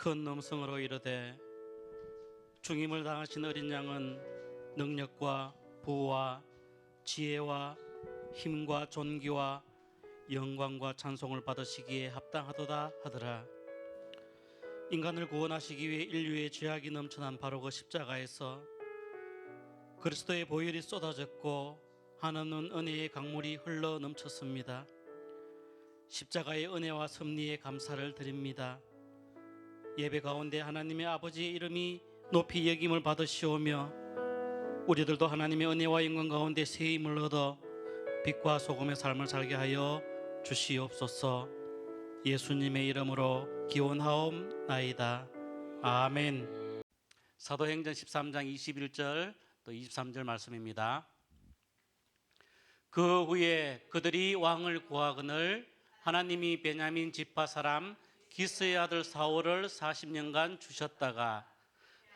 큰 음성으로 이르되 중임을 당하신 어린 양은 능력과 부와 지혜와 힘과 존귀와 영광과 찬송을 받으시기에 합당하도다 하더라. 인간을 구원하시기 위해 인류의 죄악이 넘쳐난 바로 그 십자가에서 그리스도의 보혈이 쏟아졌고 하나는 은혜의 강물이 흘러 넘쳤습니다. 십자가의 은혜와 섭리에 감사를 드립니다. 예배 가운데 하나님의 아버지의 이름이 높이 여김을 받으시오며 우리들도 하나님의 은혜와 영광 가운데 새 힘을 얻어 빛과 소금의 삶을 살게 하여 주시옵소서. 예수님의 이름으로 기원하옵나이다. 아멘. 사도행전 13장 21절 또 23절 말씀입니다. 그 후에 그들이 왕을 구하거늘 하나님이 베냐민 지파 사람 기스의 아들 사울을 40년간 주셨다가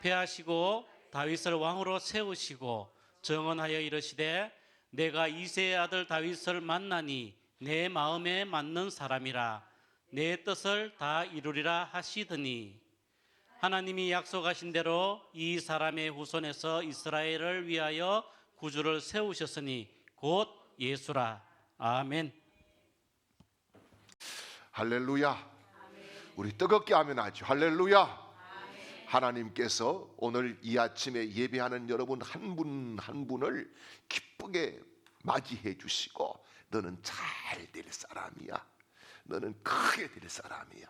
패하시고 다윗을 왕으로 세우시고 정언하여 이르시되 내가 이새의 아들 다윗을 만나니 내 마음에 맞는 사람이라 내 뜻을 다 이루리라 하시더니 하나님이 약속하신 대로 이 사람의 후손에서 이스라엘을 위하여 구주를 세우셨으니 곧 예수라. 아멘. 할렐루야. 우리 뜨겁게 하면 하죠. 할렐루야. 하나님께서 오늘 이 아침에 예배하는 여러분 한 분 한 분을 기쁘게 맞이해 주시고 너는 잘 될 사람이야. 너는 크게 될 사람이야.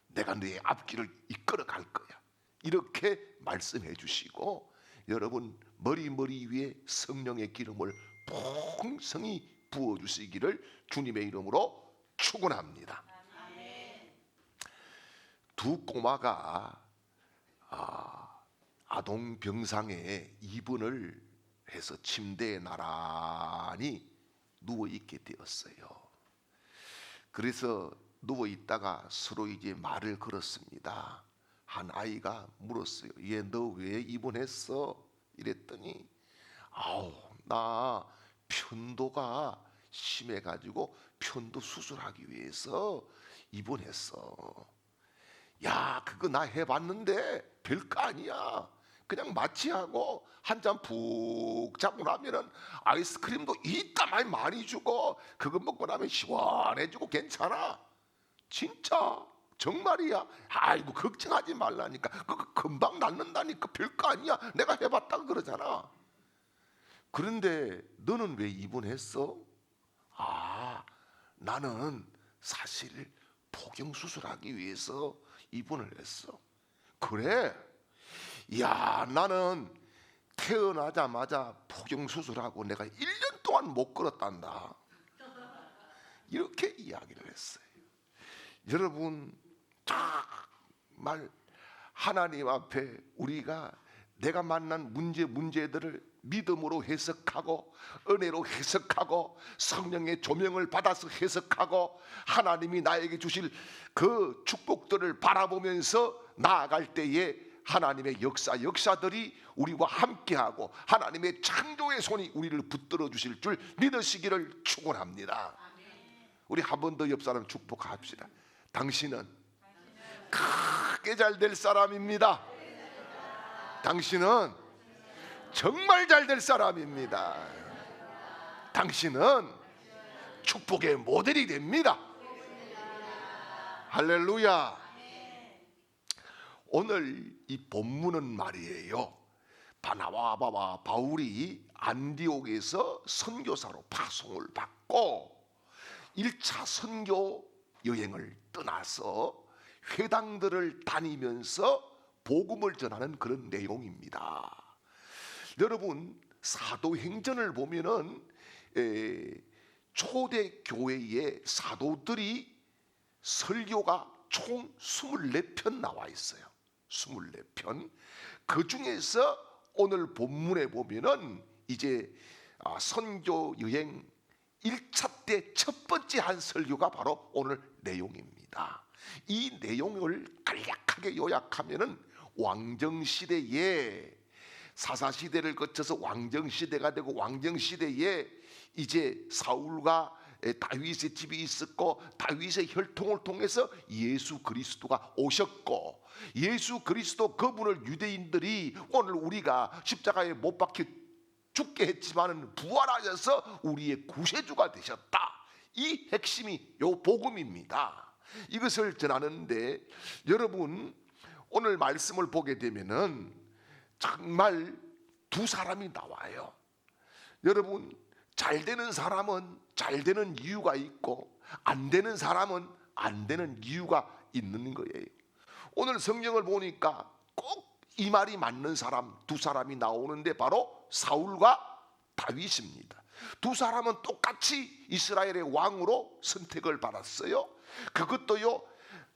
내가 너의 앞길을 이끌어 갈 거야. 이렇게 말씀해 주시고 여러분 머리 위에 성령의 기름을 풍성히 부어 주시기를 주님의 이름으로 축원합니다. 두 꼬마가 아동 병상에 입원을 해서 침대에 나란히 누워 있게 되었어요. 그래서 누워 있다가 서로 이제 말을 걸었습니다. 한 아이가 물었어요. 얘 너 왜 입원했어? 이랬더니 나 편도가 심해가지고 편도 수술하기 위해서 입원했어. 야, 그거 나 해봤는데 별거 아니야. 그냥 마취하고 한잔 푹 자고 나면은 아이스크림도 이따만 많이 주고 그거 먹고 나면 시원해지고 괜찮아. 진짜 정말이야. 아이고 걱정하지 말라니까. 그거 금방 낫는다니까. 별거 아니야. 내가 해봤다고 그러잖아. 그런데 너는 왜 입원했어? 나는 사실 포경 수술하기 위해서 입원을 했어. 그래? 야, 나는 태어나자마자 포경 수술하고 내가 1년 동안 못 걸었단다. 이렇게 이야기를 했어요. 여러분 정말 하나님 앞에 우리가 내가 만난 문제들을 믿음으로 해석하고 은혜로 해석하고 성령의 조명을 받아서 해석하고 하나님이 나에게 주실 그 축복들을 바라보면서 나아갈 때에 하나님의 역사들이 우리와 함께하고 하나님의 창조의 손이 우리를 붙들어 주실 줄 믿으시기를 축원합니다. 우리 한 번 더 옆 사람 축복합시다. 당신은 크게 잘 될 사람입니다. 당신은 정말 잘 될 사람입니다. 당신은 축복의 모델이 됩니다. 할렐루야. 오늘 이 본문은 말이에요, 바나바와 바울이 안디옥에서 선교사로 파송을 받고 1차 선교 여행을 떠나서 회당들을 다니면서 복음을 전하는 그런 내용입니다. 여러분 사도행전을 보면은 초대 교회의 사도들이 설교가 총 24편 나와 있어요. 24편. 그 중에서 오늘 본문에 보면은 이제 선교 여행 1차 때 첫 번째 한 설교가 바로 오늘 내용입니다. 이 내용을 간략하게 요약하면은 왕정시대에 사사시대를 거쳐서 왕정시대가 되고 왕정시대에 이제 사울과 다윗의 집이 있었고 다윗의 혈통을 통해서 예수 그리스도가 오셨고 예수 그리스도 그분을 유대인들이 오늘 우리가 십자가에 못 박혀 죽게 했지만 부활하셔서 우리의 구세주가 되셨다. 이 핵심이 요 복음입니다. 이것을 전하는데 여러분 오늘 말씀을 보게 되면은 정말 두 사람이 나와요. 여러분 잘 되는 사람은 잘 되는 이유가 있고 안 되는 사람은 안 되는 이유가 있는 거예요. 오늘 성경을 보니까 꼭 이 말이 맞는 사람 두 사람이 나오는데 바로 사울과 다윗입니다. 두 사람은 똑같이 이스라엘의 왕으로 선택을 받았어요. 그것도요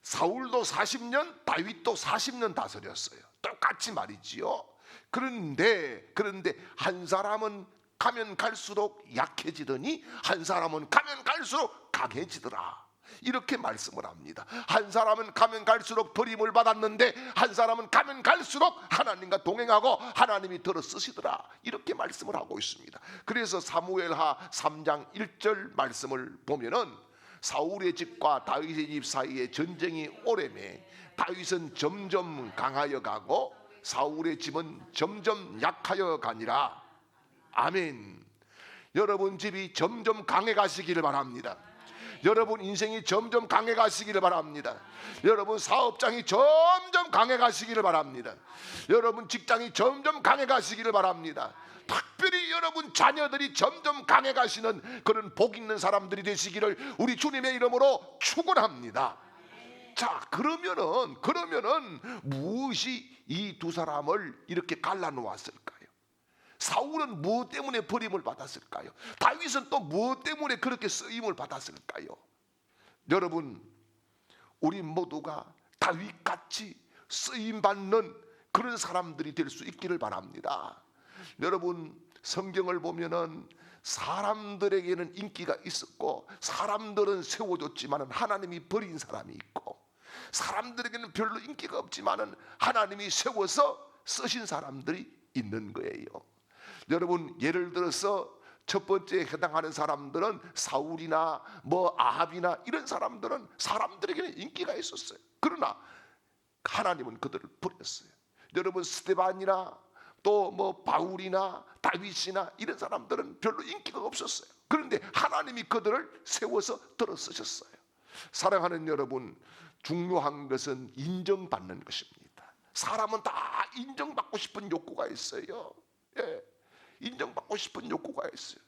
사울도 40년 다윗도 40년 다스렸어요. 똑같이 말이지요. 그런데 한 사람은 가면 갈수록 약해지더니 한 사람은 가면 갈수록 강해지더라. 이렇게 말씀을 합니다. 한 사람은 가면 갈수록 버림을 받았는데 한 사람은 가면 갈수록 하나님과 동행하고 하나님이 들어 쓰시더라. 이렇게 말씀을 하고 있습니다. 그래서 사무엘하 3장 1절 말씀을 보면은 사울의 집과 다윗의 집 사이에 전쟁이 오래매 다윗은 점점 강하여 가고 사울의 집은 점점 약하여 가니라. 아멘. 여러분 집이 점점 강해 가시기를 바랍니다. 여러분 인생이 점점 강해 가시기를 바랍니다. 여러분 사업장이 점점 강해 가시기를 바랍니다. 여러분 직장이 점점 강해 가시기를 바랍니다. 특별히 여러분 자녀들이 점점 강해 가시는 그런 복 있는 사람들이 되시기를 우리 주님의 이름으로 축원합니다. 자, 그러면은 무엇이 이 두 사람을 이렇게 갈라놓았을까요? 사울은 무엇 때문에 버림을 받았을까요? 다윗은 또 무엇 때문에 그렇게 쓰임을 받았을까요? 여러분, 우리 모두가 다윗같이 쓰임 받는 그런 사람들이 될 수 있기를 바랍니다. 여러분, 성경을 보면은 사람들에게는 인기가 있었고 사람들은 세워줬지만 하나님이 버린 사람이 있고 사람들에게는 별로 인기가 없지만 하나님이 세워서 쓰신 사람들이 있는 거예요. 여러분 예를 들어서 첫 번째에 해당하는 사람들은 사울이나 아합이나 이런 사람들은 사람들에게는 인기가 있었어요. 그러나 하나님은 그들을 버렸어요. 여러분 스데반이나 또 바울이나 다윗이나 이런 사람들은 별로 인기가 없었어요. 그런데 하나님이 그들을 세워서 들어 쓰셨어요. 사랑하는 여러분, 중요한 것은 인정받는 것입니다. 사람은 다 인정받고 싶은 욕구가 있어요. 예, 인정받고 싶은 욕구가 있어요.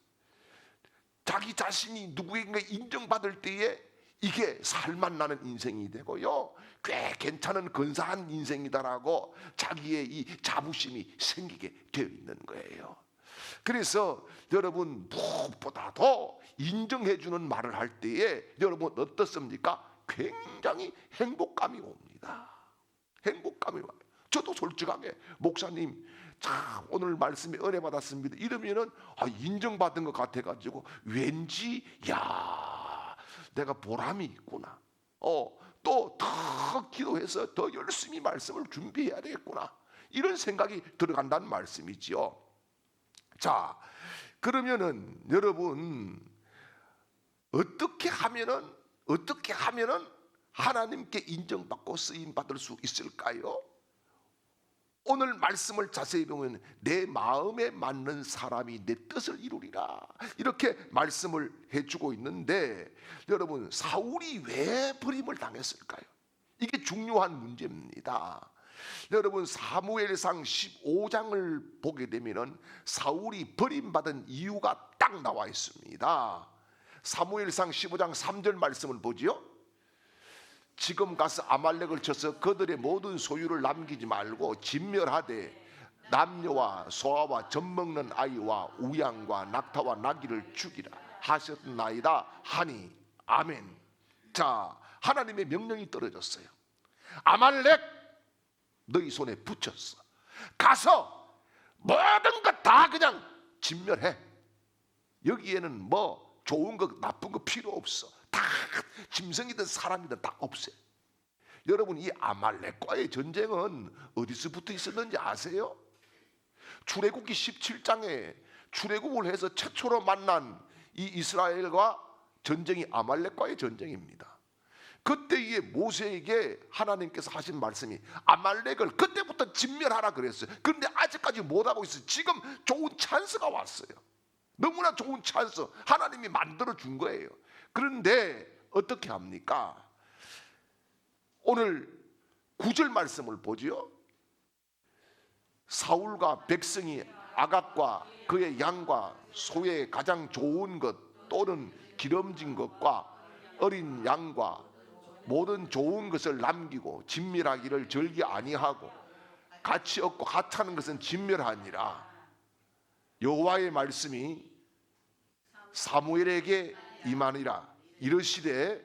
자기 자신이 누구에게 인정받을 때에 이게 살맛나는 인생이 되고요, 꽤 괜찮은 근사한 인생이다라고 자기의 이 자부심이 생기게 되어 있는 거예요. 그래서 여러분 무엇보다도 인정해주는 말을 할 때에 여러분 어떻습니까? 굉장히 행복감이 옵니다. 행복감이 와요. 저도 솔직하게 목사님 자 오늘 말씀에 은혜 받았습니다 이러면은 인정받은 것 같아가지고 왠지 내가 보람이 있구나. 또 더 기도해서 더 열심히 말씀을 준비해야 되겠구나. 이런 생각이 들어간다는 말씀이지요. 자, 그러면은 여러분 어떻게 하면은 하나님께 인정받고 쓰임 받을 수 있을까요? 오늘 말씀을 자세히 보면 내 마음에 맞는 사람이 내 뜻을 이루리라 이렇게 말씀을 해주고 있는데 여러분 사울이 왜 버림을 당했을까요? 이게 중요한 문제입니다. 여러분 사무엘상 15장을 보게 되면 사울이 버림받은 이유가 딱 나와 있습니다. 사무엘상 15장 3절 말씀을 보지요. 지금 가서 아말렉을 쳐서 그들의 모든 소유를 남기지 말고 진멸하되 남녀와 소아와 젖먹는 아이와 우양과 낙타와 나귀를 죽이라 하셨나이다 하니 아멘. 자, 하나님의 명령이 떨어졌어요. 아말렉 너희 손에 붙였어. 가서 모든 것 다 그냥 진멸해. 여기에는 좋은 거 나쁜 거 필요 없어. 다 짐승이든 사람이든 다 없애. 여러분 이 아말렉과의 전쟁은 어디서 붙어 있었는지 아세요? 출애굽기 17장에 출애굽을 해서 최초로 만난 이 이스라엘과 전쟁이 아말렉과의 전쟁입니다. 그때에 모세에게 하나님께서 하신 말씀이 아말렉을 그때부터 진멸하라 그랬어요. 그런데 아직까지 못하고 있어요. 지금 좋은 찬스가 왔어요. 너무나 좋은 찬스 하나님이 만들어 준 거예요. 그런데 어떻게 합니까? 오늘 9절 말씀을 보지요. 사울과 백성이 아각과 그의 양과 소의 가장 좋은 것 또는 기름진 것과 어린 양과 모든 좋은 것을 남기고 진멸하기를 절기 아니하고 가치 없고 하찮은 것은 진멸하니라. 여호와의 말씀이 사무엘에게 임하니라. 이르시되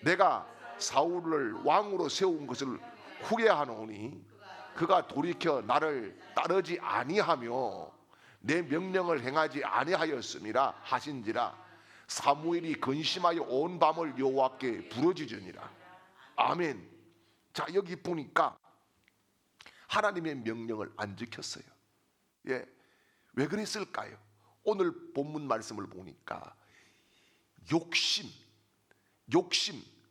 내가 사울을 왕으로 세운 것을 후회하노니 그가 돌이켜 나를 따르지 아니하며 내 명령을 행하지 아니하였음이라 하신지라. 사무엘이 근심하여 온 밤을 여호와께 부르짖으니라. 아멘. 자, 여기 보니까 하나님의 명령을 안 지켰어요. 예, 왜 그랬을까요? 오늘 본문 말씀을 보니까 욕심,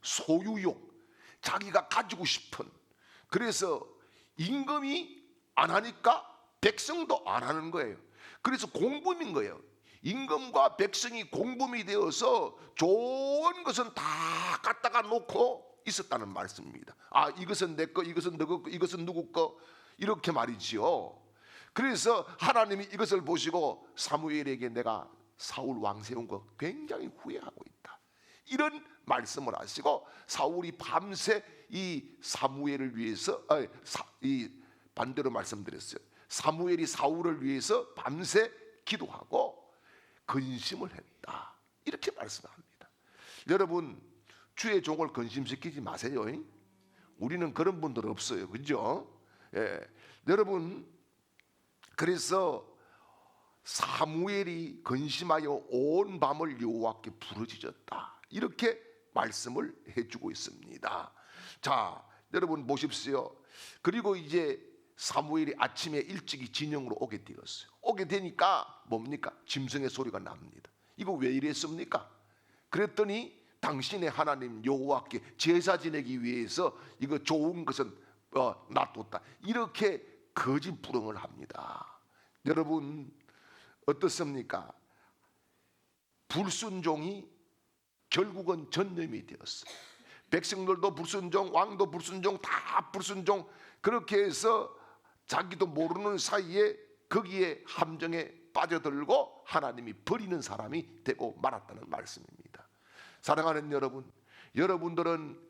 소유욕, 자기가 가지고 싶은, 그래서 임금이 안 하니까 백성도 안 하는 거예요. 그래서 공범인 거예요. 임금과 백성이 공범이 되어서 좋은 것은 다 갖다가 놓고 있었다는 말씀입니다. 아, 이것은 내 거, 이것은 너 거, 이것은 누구 거, 이렇게 말이지요. 그래서 하나님이 이것을 보시고 사무엘에게 내가 사울 왕 세운 거 굉장히 후회하고 있다, 이런 말씀을 하시고, 사울이 밤새 이 사무엘을 위해서 이 반대로 말씀드렸어요. 사무엘이 사울을 위해서 밤새 기도하고 근심을 했다, 이렇게 말씀합니다. 여러분, 주의 종을 근심시키지 마세요. 우리는 그런 분들 없어요, 그죠? 예. 여러분, 그래서 사무엘이 근심하여 온 밤을 여호와께 부르짖었다, 이렇게 말씀을 해주고 있습니다. 자, 여러분 보십시오. 그리고 이제 사무엘이 아침에 일찍이 진영으로 오게 되었어요. 오게 되니까 뭡니까? 짐승의 소리가 납니다. 이거 왜 이랬습니까? 그랬더니 당신의 하나님 여호와께 제사 지내기 위해서 이거 좋은 것은 놔뒀다, 이렇게 거짓 불응을 합니다. 여러분 어떻습니까? 불순종이 결국은 전염이 되었어요. 백성들도 불순종, 왕도 불순종, 다 불순종, 그렇게 해서 자기도 모르는 사이에 거기에 함정에 빠져들고 하나님이 버리는 사람이 되고 말았다는 말씀입니다. 사랑하는 여러분, 여러분들은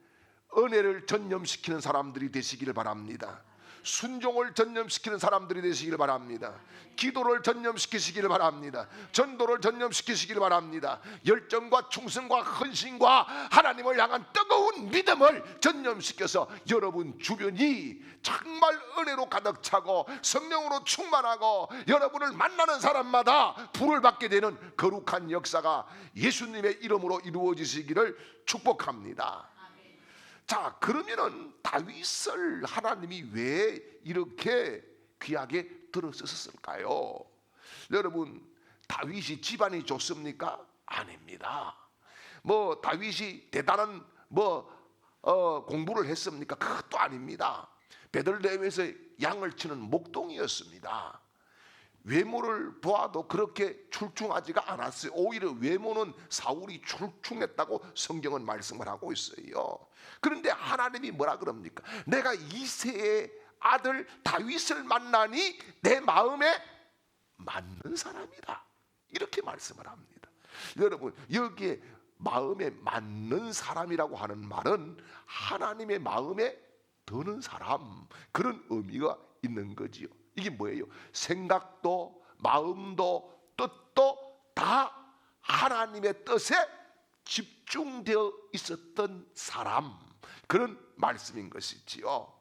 은혜를 전념시키는 사람들이 되시기를 바랍니다. 순종을 전념시키는 사람들이 되시기를 바랍니다. 기도를 전념시키시기를 바랍니다. 전도를 전념시키시기를 바랍니다. 열정과 충성과 헌신과 하나님을 향한 뜨거운 믿음을 전념시켜서 여러분 주변이 정말 은혜로 가득 차고 성령으로 충만하고 여러분을 만나는 사람마다 불을 받게 되는 거룩한 역사가 예수님의 이름으로 이루어지시기를 축복합니다. 자, 그러면은 다윗을 하나님이 왜 이렇게 귀하게 들어쓰셨을까요? 여러분, 다윗이 집안이 좋습니까? 아닙니다. 뭐 다윗이 대단한 공부를 했습니까? 그것도 아닙니다. 베들레헴에서 양을 치는 목동이었습니다. 외모를 보아도 그렇게 출중하지가 않았어요. 오히려 외모는 사울이 출중했다고 성경은 말씀을 하고 있어요. 그런데 하나님이 뭐라 그럽니까? 내가 이새의 아들 다윗을 만나니 내 마음에 맞는 사람이다, 이렇게 말씀을 합니다. 여러분, 여기에 마음에 맞는 사람이라고 하는 말은 하나님의 마음에 드는 사람, 그런 의미가 있는 거지요. 이게 뭐예요? 생각도 마음도 뜻도 다 하나님의 뜻에 집중되어 있었던 사람, 그런 말씀인 것이지요.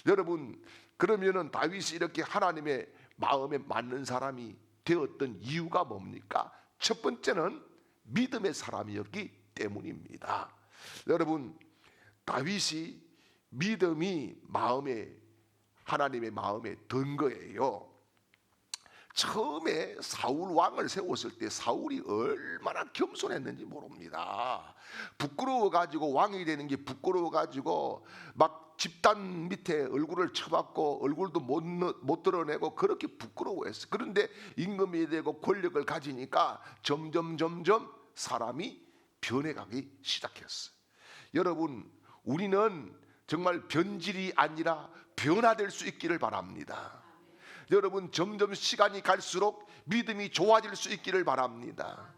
여러분, 그러면은 다윗이 이렇게 하나님의 마음에 맞는 사람이 되었던 이유가 뭡니까? 첫 번째는 믿음의 사람이었기 때문입니다. 여러분, 다윗이 믿음이 마음에, 하나님의 마음에 든 거예요. 처음에 사울 왕을 세웠을 때 사울이 얼마나 겸손했는지 모릅니다. 부끄러워 가지고 왕이 되는 게 부끄러워 가지고 막 집단 밑에 얼굴을 쳐박고 얼굴도 못 드러내고 그렇게 부끄러워했어. 그런데 임금이 되고 권력을 가지니까 점점 사람이 변해가기 시작했어. 여러분, 우리는 정말 변질이 아니라 변화될 수 있기를 바랍니다. 여러분, 점점 시간이 갈수록 믿음이 좋아질 수 있기를 바랍니다.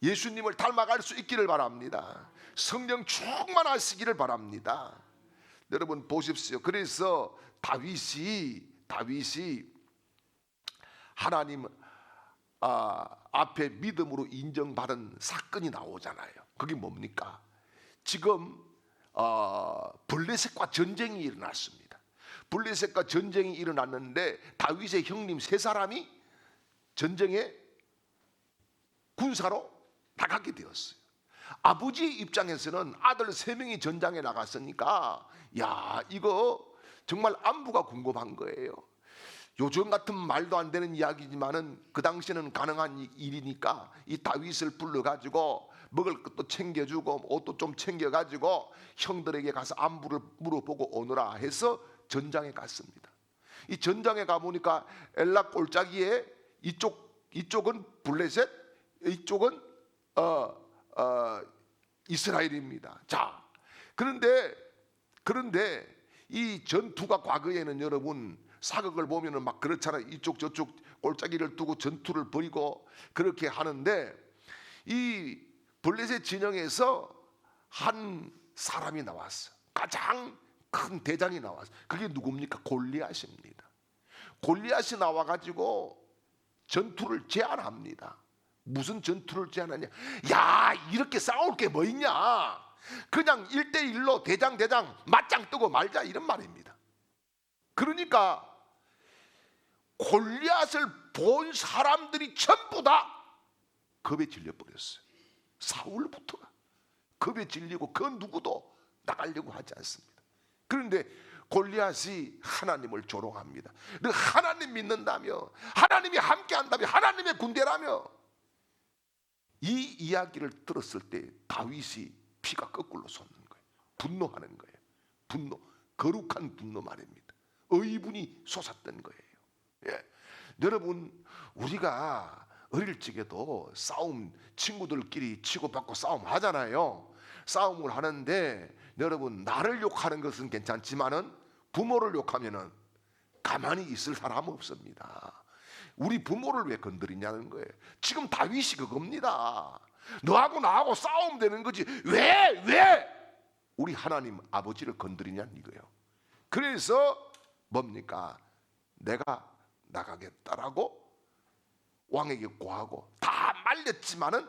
예수님을 닮아갈 수 있기를 바랍니다. 성령 충만하시기를 바랍니다. 여러분 보십시오. 그래서 다윗이 하나님 앞에 믿음으로 인정받은 사건이 나오잖아요. 그게 뭡니까? 지금 블레셋과 전쟁이 일어났습니다. 블레셋과 전쟁이 일어났는데 다윗의 형님 세 사람이 전쟁에 군사로 나가게 되었어요. 아버지 입장에서는 아들 세 명이 전장에 나갔으니까 야, 이거 정말 안부가 궁금한 거예요. 요즘 같은 말도 안 되는 이야기지만은 그 당시에는 가능한 일이니까 이 다윗을 불러가지고 먹을 것도 챙겨주고 옷도 좀 챙겨가지고 형들에게 가서 안부를 물어보고 오너라 해서 전장에 갔습니다. 이 전장에 가보니까 엘라 골짜기에 이쪽은 블레셋, 이쪽은 이스라엘입니다. 자, 그런데 이 전투가 과거에는 여러분 사극을 보면은 막 그렇잖아요. 이쪽 저쪽 골짜기를 두고 전투를 벌이고 그렇게 하는데 이 블레셋 진영에서 한 사람이 나왔어. 가장 큰 대장이 나왔어. 그게 누굽니까? 골리앗입니다. 골리앗이 나와가지고 전투를 제안합니다. 무슨 전투를 제안하냐? 야, 이렇게 싸울 게 뭐 있냐? 그냥 1대1로 대장 맞짱 뜨고 말자, 이런 말입니다. 그러니까 골리앗을 본 사람들이 전부 다 겁에 질려버렸어요. 사울부터가 겁에 질리고 그 누구도 나가려고 하지 않습니다. 그런데 골리앗이 하나님을 조롱합니다. 너 하나님 믿는다며, 하나님이 함께한다며, 하나님의 군대라며. 이 이야기를 들었을 때 다윗이 피가 거꾸로 솟는 거예요. 분노하는 거예요. 분노, 거룩한 분노 말입니다. 의분이 솟았던 거예요. 예. 여러분, 우리가 어릴 적에도 싸움, 친구들끼리 치고받고 싸움 하잖아요. 싸움을 하는데 여러분, 나를 욕하는 것은 괜찮지만은 부모를 욕하면은 가만히 있을 사람 없습니다. 우리 부모를 왜 건드리냐는 거예요. 지금 다윗이 그겁니다. 너하고 나하고 싸움 되는 거지 왜 우리 하나님 아버지를 건드리냐는 이거예요. 그래서 뭡니까? 내가 나가겠다라고 왕에게 고하고 다 말렸지만은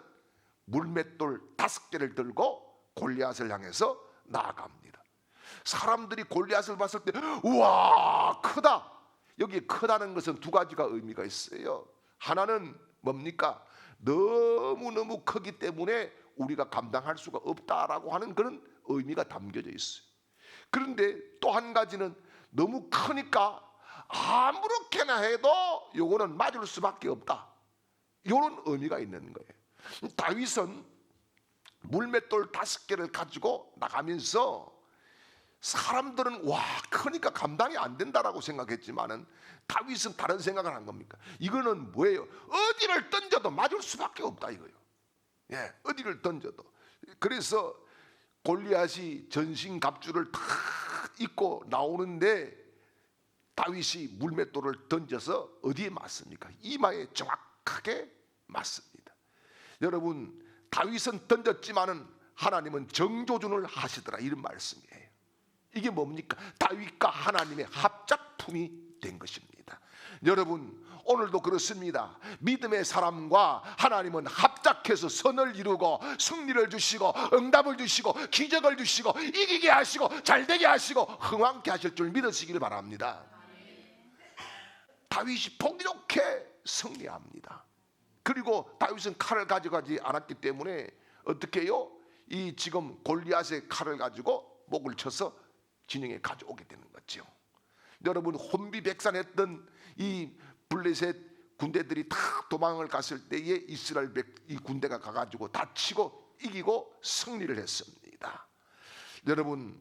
물맷돌 5개를 들고 골리앗을 향해서 나아갑니다. 사람들이 골리앗을 봤을 때 우와, 크다. 여기 크다는 것은 두 가지가 의미가 있어요. 하나는 뭡니까? 너무너무 크기 때문에 우리가 감당할 수가 없다라고 하는 그런 의미가 담겨져 있어요. 그런데 또 한 가지는 너무 크니까 아무렇게나 해도 요거는 맞을 수밖에 없다, 이런 의미가 있는 거예요. 다윗은 물맷돌 5개를 가지고 나가면서 사람들은 와, 크니까 감당이 안 된다라고 생각했지만은 다윗은 다른 생각을 한 겁니까? 이거는 뭐예요? 어디를 던져도 맞을 수밖에 없다 이거예요. 예, 어디를 던져도. 그래서 골리앗이 전신갑주를 다 입고 나오는데 다윗이 물맷돌을 던져서 어디에 맞습니까? 이마에 정확하게 맞습니다. 여러분, 다윗은 던졌지만은 하나님은 정조준을 하시더라, 이런 말씀이에요. 이게 뭡니까? 다윗과 하나님의 합작품이 된 것입니다. 여러분, 오늘도 그렇습니다. 믿음의 사람과 하나님은 합작해서 선을 이루고 승리를 주시고 응답을 주시고 기적을 주시고 이기게 하시고 잘되게 하시고 흥왕케 하실 줄 믿으시기를 바랍니다. 다윗이 보기 좋게 승리합니다. 그리고 다윗은 칼을 가져가지 않았기 때문에 어떻게 해요? 이 지금 골리앗의 칼을 가지고 목을 쳐서 진영에 가져오게 되는 거죠. 여러분, 혼비백산했던 이 블레셋 군대들이 다 도망을 갔을 때에 이스라엘 이 군대가 가가지고 다치고 이기고 승리를 했습니다. 여러분,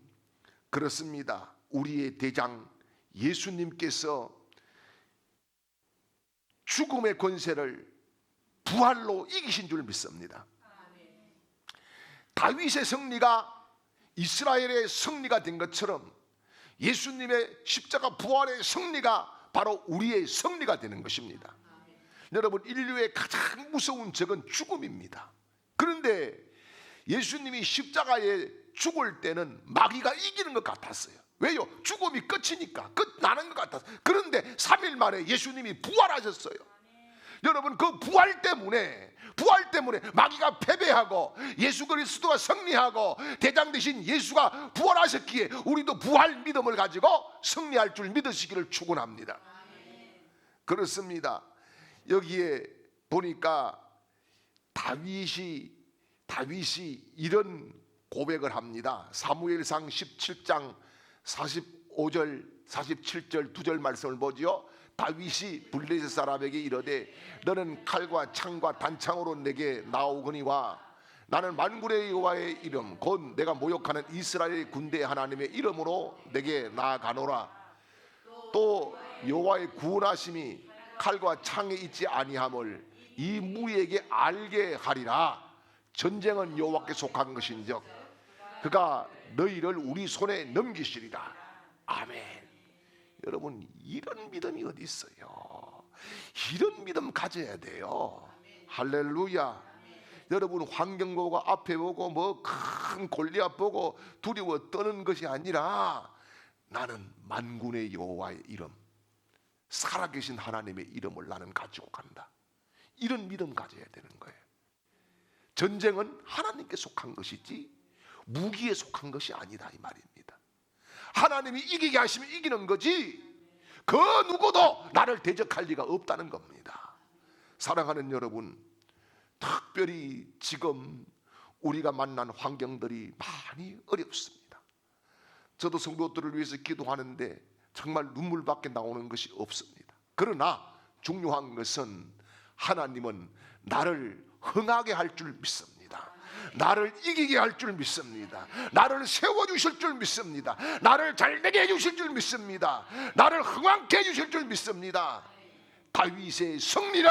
그렇습니다. 우리의 대장 예수님께서 죽음의 권세를 부활로 이기신 줄 믿습니다. 다윗의 승리가 이스라엘의 승리가 된 것처럼 예수님의 십자가 부활의 승리가 바로 우리의 승리가 되는 것입니다. 여러분, 인류의 가장 무서운 적은 죽음입니다. 그런데 예수님이 십자가에 죽을 때는 마귀가 이기는 것 같았어요. 왜요? 죽음이 끝이니까 끝나는 것 같았어요. 그런데 3일 만에 예수님이 부활하셨어요. 여러분, 그 부활 때문에 마귀가 패배하고 예수 그리스도가 승리하고 대장 되신 예수가 부활하셨기에 우리도 부활 믿음을 가지고 승리할 줄 믿으시기를 축원합니다. 그렇습니다. 여기에 보니까 다윗이 이런 고백을 합니다. 사무엘상 17장 45절 47절 2절 말씀을 보지요. 다윗이 블레셋 사람에게 이르되 너는 칼과 창과 단창으로 내게 나오거니와 나는 만군의 여호와의 이름 곧 내가 모욕하는 이스라엘 군대 하나님의 이름으로 내게 나아가노라. 또 여호와의 구원하심이 칼과 창에 있지 아니함을 이 무리에게 알게 하리라. 전쟁은 여호와께 속한 것인즉 그가 너희를 우리 손에 넘기시리라. 아멘. 여러분, 이런 믿음이 어디 있어요? 이런 믿음 가져야 돼요. 할렐루야. 여러분, 환경 보고 앞에 보고 뭐 큰 골리앗 보고 두려워 떠는 것이 아니라 나는 만군의 여호와의 이름, 살아계신 하나님의 이름을 나는 가지고 간다. 이런 믿음 가져야 되는 거예요. 전쟁은 하나님께 속한 것이지 무기에 속한 것이 아니다, 이 말입니다. 하나님이 이기게 하시면 이기는 거지 그 누구도 나를 대적할 리가 없다는 겁니다. 사랑하는 여러분, 특별히 지금 우리가 만난 환경들이 많이 어렵습니다. 저도 성도들을 위해서 기도하는데 정말 눈물밖에 나오는 것이 없습니다. 그러나 중요한 것은 하나님은 나를 흥하게 할 줄 믿습니다. 나를 이기게 할 줄 믿습니다. 나를 세워주실 줄 믿습니다. 나를 잘되게 해주실 줄 믿습니다. 나를 흥왕케 해주실 줄 믿습니다. 다윗의 승리를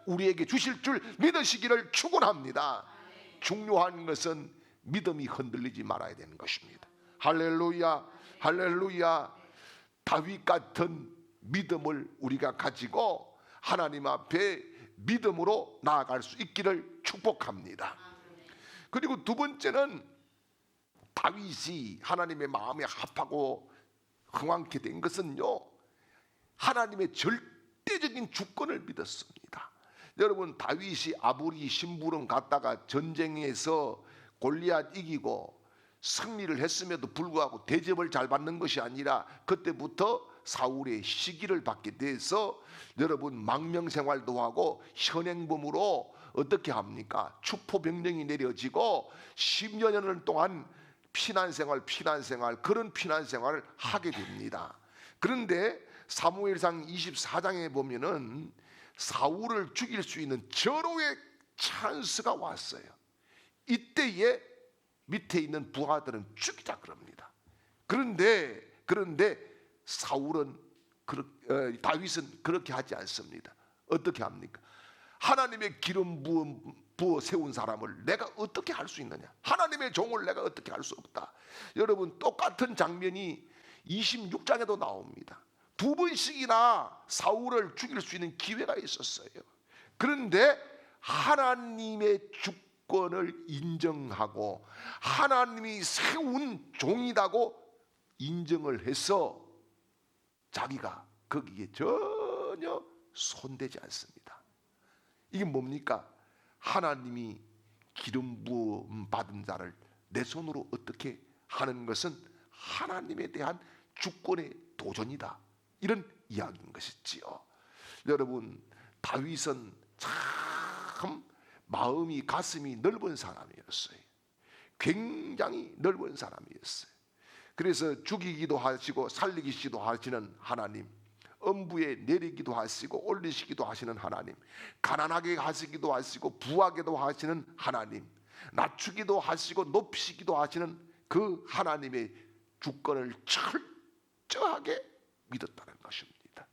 우리에게 주실 줄 믿으시기를 축원합니다. 중요한 것은 믿음이 흔들리지 말아야 되는 것입니다. 할렐루야, 할렐루야. 다윗 같은 믿음을 우리가 가지고 하나님 앞에 믿음으로 나아갈 수 있기를 축복합니다. 그리고 두 번째는 다윗이 하나님의 마음에 합하고 흥왕케 된 것은요, 하나님의 절대적인 주권을 믿었습니다. 여러분, 다윗이 아무리 심부름 갔다가 전쟁에서 골리앗 이기고 승리를 했음에도 불구하고 대접을 잘 받는 것이 아니라 그때부터 사울의 시기를 받게 돼서 여러분 망명생활도 하고 현행범으로 어떻게 합니까? 추포병령이 내려지고 10여 년을 동안 피난생활 그런 피난생활을 하게 됩니다. 그런데 사무엘상 24장에 보면은 사울을 죽일 수 있는 절호의 찬스가 왔어요. 이때에 밑에 있는 부하들은 죽이자 그럽니다. 그런데 다윗은 그렇게 하지 않습니다. 어떻게 합니까? 하나님의 기름 부어 세운 사람을 내가 어떻게 할 수 있느냐? 하나님의 종을 내가 어떻게 할 수 없다. 여러분, 똑같은 장면이 26장에도 나옵니다. 두 번씩이나 사울을 죽일 수 있는 기회가 있었어요. 그런데 하나님의 주권을 인정하고 하나님이 세운 종이라고 인정을 해서 자기가 거기에 전혀 손대지 않습니다. 이게 뭡니까? 하나님이 기름 부음 받은 자를 내 손으로 어떻게 하는 것은 하나님에 대한 주권의 도전이다. 이런 이야기인 것이지요. 여러분, 다윗은 참 마음이 가슴이 넓은 사람이었어요. 굉장히 넓은 사람이었어요. 그래서 죽이기도 하시고 살리기도 하시는 하나님, 음부에 내리기도 하시고 올리시기도 하시는 하나님, 가난하게 하시기도 하시고 부하게도 하시는 하나님, 낮추기도 하시고 높이시기도 하시는 그 하나님의 주권을 철저하게 믿었다는 것입니다.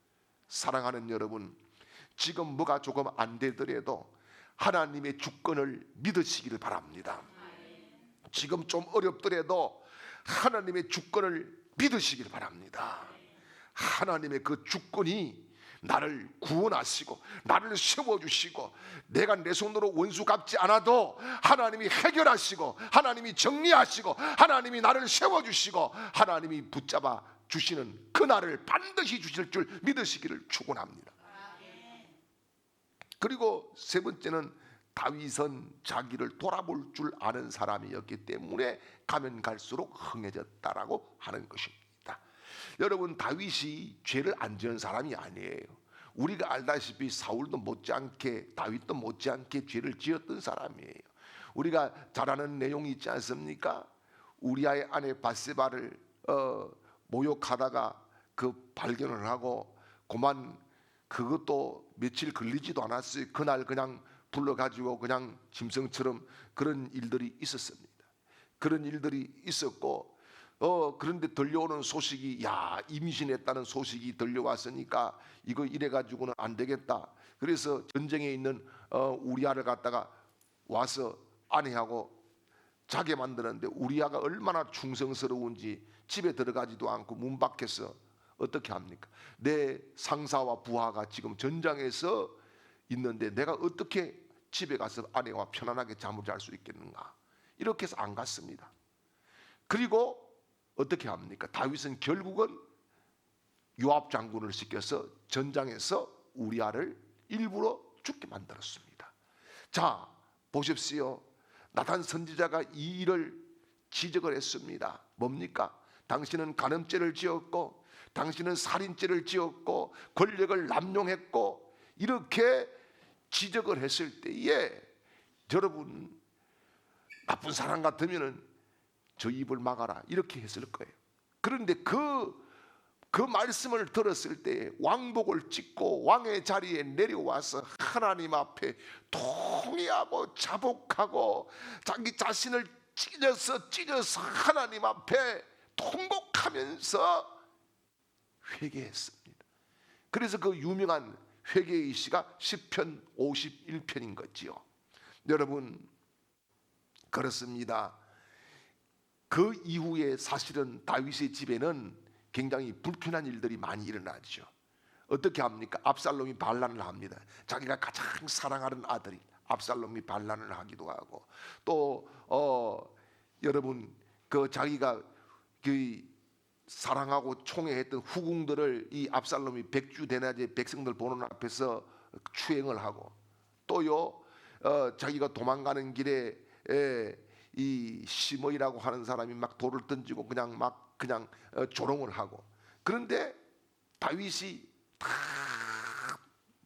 사랑하는 여러분, 지금 뭐가 조금 안 되더라도 하나님의 주권을 믿으시기를 바랍니다. 지금 좀 어렵더라도 하나님의 주권을 믿으시길 바랍니다. 하나님의 그 주권이 나를 구원하시고 나를 세워주시고 내가 내 손으로 원수 갚지 않아도 하나님이 해결하시고 하나님이 정리하시고 하나님이 나를 세워주시고 하나님이 붙잡아 주시는 그 날을 반드시 주실 줄 믿으시기를 축원합니다. 그리고 세 번째는 다윗은 자기를 돌아볼 줄 아는 사람이었기 때문에 가면 갈수록 흥해졌다라고 하는 것입니다. 여러분, 다윗이 죄를 안 지은 사람이 아니에요. 우리가 알다시피 사울도 못지않게 다윗도 못지않게 죄를 지었던 사람이에요. 우리가 잘 아는 내용이 있지 않습니까? 우리아의 아내 바세바를 모욕하다가 그 발견을 하고 그만 그것도 며칠 걸리지도 않았어요. 그날 그냥 불러가지고 그냥 짐승처럼 그런 일들이 있었습니다. 그런 일들이 있었고 그런데 들려오는 소식이 임신했다는 소식이 들려왔으니까 이거 이래가지고는 안 되겠다. 그래서 전쟁에 있는 우리아를 갖다가 와서 아내하고 자게 만드는데 우리아가 얼마나 충성스러운지 집에 들어가지도 않고 문 밖에서 어떻게 합니까? 내 상사와 부하가 지금 전장에서 있는데 내가 어떻게 집에 가서 아내와 편안하게 잠을 잘 수 있겠는가? 이렇게 해서 안 갔습니다. 그리고 어떻게 합니까? 다윗은 결국은 요압 장군을 시켜서 전장에서 우리아를 일부러 죽게 만들었습니다. 자, 보십시오. 나단 선지자가 이 일을 지적을 했습니다. 뭡니까? 당신은 간음죄를 지었고 당신은 살인죄를 지었고 권력을 남용했고 이렇게 지적을 했을 때에 여러분, 나쁜 사람 같으면은 저 입을 막아라 이렇게 했을 거예요. 그런데 그 말씀을 들었을 때 왕복을 찍고 왕의 자리에 내려와서 하나님 앞에 통회하고 자복하고 자기 자신을 찢어서 하나님 앞에 통곡하면서 회개했습니다. 그래서 그 유명한 회개의 시가 시편 51편인 거지요. 여러분, 그렇습니다. 그 이후에 사실은 다윗의 집에는 굉장히 불편한 일들이 많이 일어나죠. 어떻게 합니까? 압살롬이 반란을 합니다. 자기가 가장 사랑하는 아들이 압살롬이 반란을 하기도 하고 또 여러분 그 자기가 그 사랑하고 총애했던 후궁들을 이 압살롬이 백주대낮에 백성들 보는 앞에서 추행을 하고 또요 자기가 도망가는 길에 이 시므이라고 하는 사람이 막 돌을 던지고 그냥 조롱을 하고 그런데 다윗이 다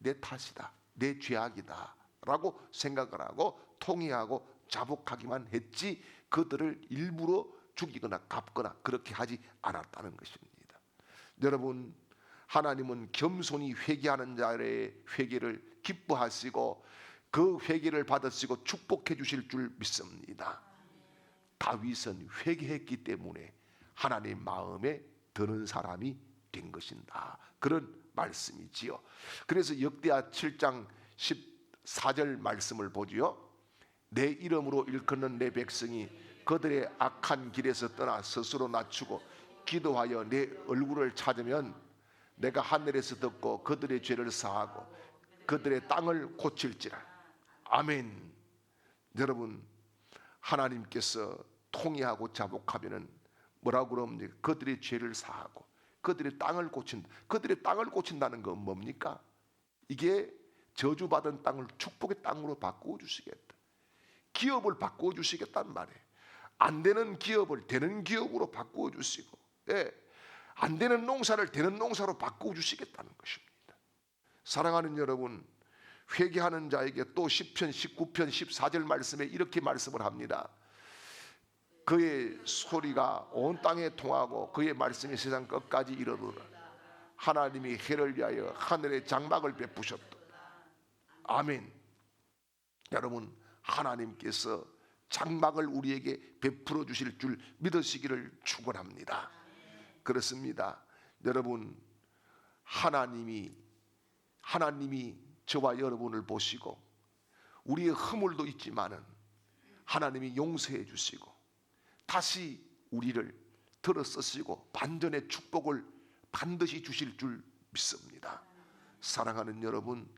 내 탓이다, 내 죄악이다 라고 생각을 하고 통회하고 자복하기만 했지 그들을 일부러 죽이거나 갚거나 그렇게 하지 않았다는 것입니다. 여러분, 하나님은 겸손히 회개하는 자의 회개를 기뻐하시고 그 회개를 받으시고 축복해 주실 줄 믿습니다. 다윗은 회개했기 때문에 하나님 마음에 드는 사람이 된 것이다. 그런 말씀이지요. 그래서 역대하 7장 14절 말씀을 보지요. 내 이름으로 일컫는 내 백성이 그들의 악한 길에서 떠나 스스로 낮추고 기도하여 내 얼굴을 찾으면 내가 하늘에서 듣고 그들의 죄를 사하고 그들의 땅을 고칠지라. 아멘. 여러분, 하나님께서 통회하고 자복하면은 뭐라고 그럽니까? 그들의 죄를 사하고 그들의 땅을 고친다. 그들의 땅을 고친다는 건 뭡니까? 이게 저주받은 땅을 축복의 땅으로 바꾸어 주시겠다. 기업을 바꾸어 주시겠다는 말이에요. 안 되는 기업을 되는 기업으로 바꾸어 주시고, 안 되는 농사를 되는 농사로 바꾸어 주시겠다는 것입니다. 사랑하는 여러분, 회개하는 자에게 또 시편 19편 14절 말씀에 이렇게 말씀을 합니다. 그의 소리가 온 땅에 통하고 그의 말씀이 세상 끝까지 이르도다. 하나님이 해를 위하여 하늘의 장막을 베푸셨다. 아멘. 여러분, 하나님께서 장막을 우리에게 베풀어 주실 줄 믿으시기를 축원합니다. 그렇습니다. 여러분, 하나님이 저와 여러분을 보시고 우리의 허물도 있지만은 하나님이 용서해 주시고 다시 우리를 들어 쓰시고 반전의 축복을 반드시 주실 줄 믿습니다. 사랑하는 여러분,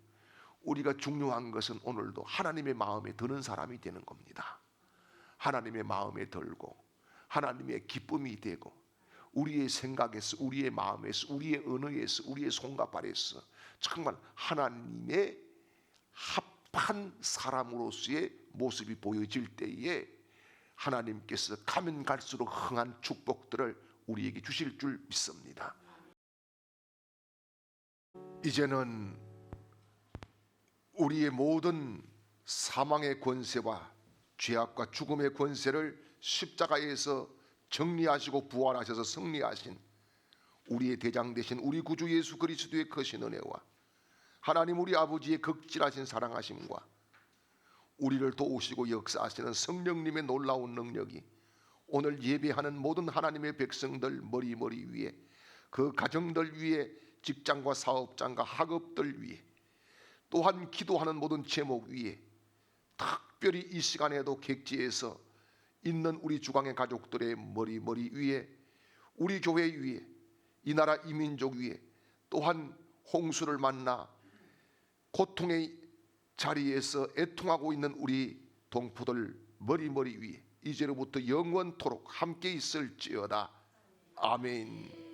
우리가 중요한 것은 오늘도 하나님의 마음에 드는 사람이 되는 겁니다. 하나님의 마음에 들고 하나님의 기쁨이 되고 우리의 생각에서, 우리의 마음에서, 우리의 언어에서, 우리의 손과 발에서 정말 하나님의 합한 사람으로서의 모습이 보여질 때에 하나님께서 가면 갈수록 흥한 축복들을 우리에게 주실 줄 믿습니다. 이제는 우리의 모든 사망의 권세와 죄악과 죽음의 권세를 십자가에서 정리하시고 부활하셔서 승리하신 우리의 대장 되신 우리 구주 예수 그리스도의 크신 은혜와 하나님 우리 아버지의 극진하신 사랑하심과 우리를 도우시고 역사하시는 성령님의 놀라운 능력이 오늘 예배하는 모든 하나님의 백성들 머리 위에, 그 가정들 위에, 직장과 사업장과 학업들 위에, 또한 기도하는 모든 제목 위에, 특별히 이 시간에도 객지에서 있는 우리 주광의 가족들의 머리 위에, 우리 교회 위에, 이 나라 이민족 위에, 또한 홍수를 만나 고통의 자리에서 애통하고 있는 우리 동포들 머리 위에 이제로부터 영원토록 함께 있을지어다. 아멘.